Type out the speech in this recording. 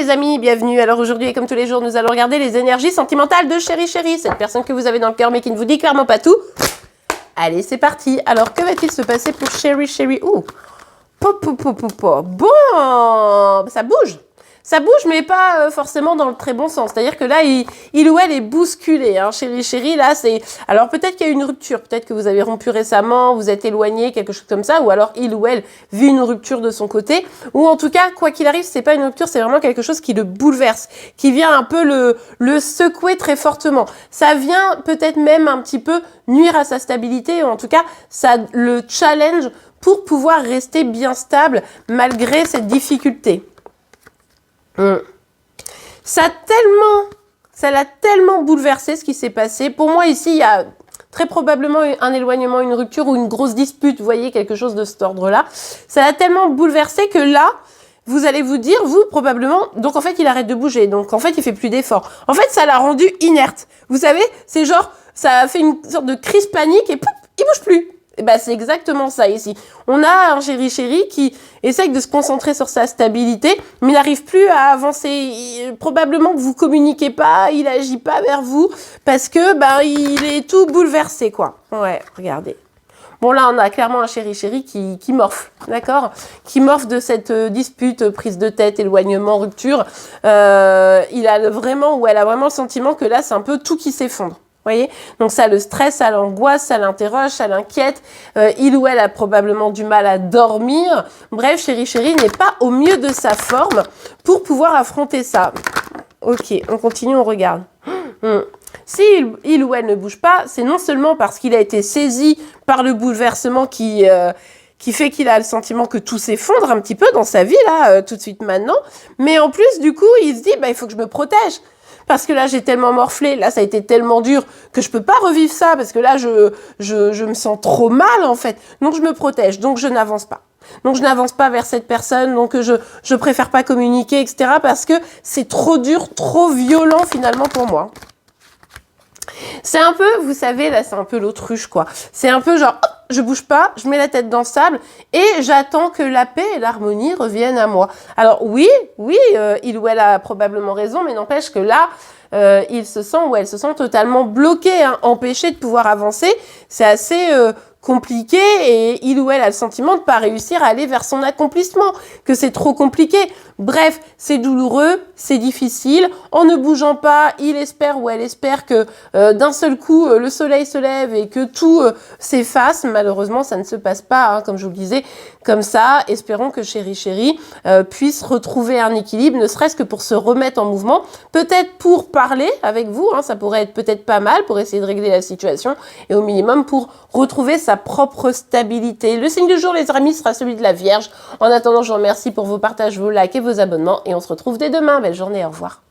les amis, bienvenue. Alors aujourd'hui et comme tous les jours, nous allons regarder les énergies sentimentales de Chéri Chéri, cette personne que vous avez dans le cœur mais qui ne vous dit clairement pas tout. Allez, c'est parti. Alors que va-t-il se passer pour Chéri Chéri? Ouh, bon, ça bouge. Ça bouge, mais pas forcément dans le très bon sens. C'est-à-dire que là, il ou elle est bousculé. Hein. Chéri, chéri, là, c'est... Alors, peut-être qu'il y a une rupture. Peut-être que vous avez rompu récemment, vous êtes éloigné, quelque chose comme ça. Ou alors, il ou elle vit une rupture de son côté. Ou en tout cas, quoi qu'il arrive, c'est pas une rupture, c'est vraiment quelque chose qui le bouleverse, qui vient un peu le secouer très fortement. Ça vient peut-être même un petit peu nuire à sa stabilité. Ou en tout cas, ça le challenge pour pouvoir rester bien stable malgré cette difficulté. Ça l'a tellement bouleversé ce qui s'est passé. Pour moi, ici, il y a très probablement un éloignement, une rupture ou une grosse dispute. Vous voyez, quelque chose de cet ordre-là. Ça l'a tellement bouleversé que là, vous allez vous dire, vous, probablement, donc en fait, il arrête de bouger. Donc en fait, il fait plus d'efforts. En fait, ça l'a rendu inerte. Vous savez, c'est genre, ça a fait une sorte de crise panique et pouf, il bouge plus. Et ben, c'est exactement ça ici. On a un Chéri Chéri qui essaye de se concentrer sur sa stabilité, mais n'arrive plus à avancer. Probablement que vous communiquez pas, il agit pas vers vous, parce que il est tout bouleversé, quoi. Ouais, regardez. Bon, là, on a clairement un Chéri Chéri qui morfle, d'accord? Qui morfle de cette dispute, prise de tête, éloignement, rupture. Il a vraiment, ou elle a vraiment le sentiment que là, c'est un peu tout qui s'effondre. Voyez, donc ça le stresse, ça l'angoisse, ça l'interroge, ça l'inquiète. Il ou elle a probablement du mal à dormir. Bref, Chéri Chéri n'est pas au mieux de sa forme pour pouvoir affronter ça. Ok, on continue, on regarde. Si il ou elle ne bouge pas, c'est non seulement parce qu'il a été saisi par le bouleversement qui fait qu'il a le sentiment que tout s'effondre un petit peu dans sa vie, là, tout de suite maintenant, mais en plus, du coup, il se dit, il faut que je me protège. Parce que là, j'ai tellement morflé, là, ça a été tellement dur que je peux pas revivre ça, parce que là, je me sens trop mal, en fait. Donc, je me protège, donc je n'avance pas. Donc, je n'avance pas vers cette personne, donc je préfère pas communiquer, etc., parce que c'est trop dur, trop violent, finalement, pour moi. C'est un peu, vous savez, là, c'est un peu l'autruche, quoi. C'est un peu genre, hop, je bouge pas, je mets la tête dans le sable et j'attends que la paix et l'harmonie reviennent à moi. Alors oui, il ou elle a probablement raison, mais n'empêche que là, il se sent ou elle se sent totalement bloqué, hein, empêché de pouvoir avancer. C'est assez compliqué et il ou elle a le sentiment de pas réussir à aller vers son accomplissement, que c'est trop compliqué. Bref, c'est douloureux, c'est difficile. En ne bougeant pas, il espère ou elle espère que d'un seul coup, le soleil se lève et que tout s'efface. Malheureusement, ça ne se passe pas, hein, comme je vous le disais, comme ça. Espérons que Chéri Chéri puisse retrouver un équilibre, ne serait-ce que pour se remettre en mouvement. Peut-être pour parler avec vous, hein, ça pourrait être peut-être pas mal pour essayer de régler la situation et au minimum pour retrouver sa propre stabilité. Le signe du jour, les amis, sera celui de la Vierge. En attendant, je vous remercie pour vos partages, vos likes et vos abonnements et on se retrouve dès demain. Belle journée, au revoir.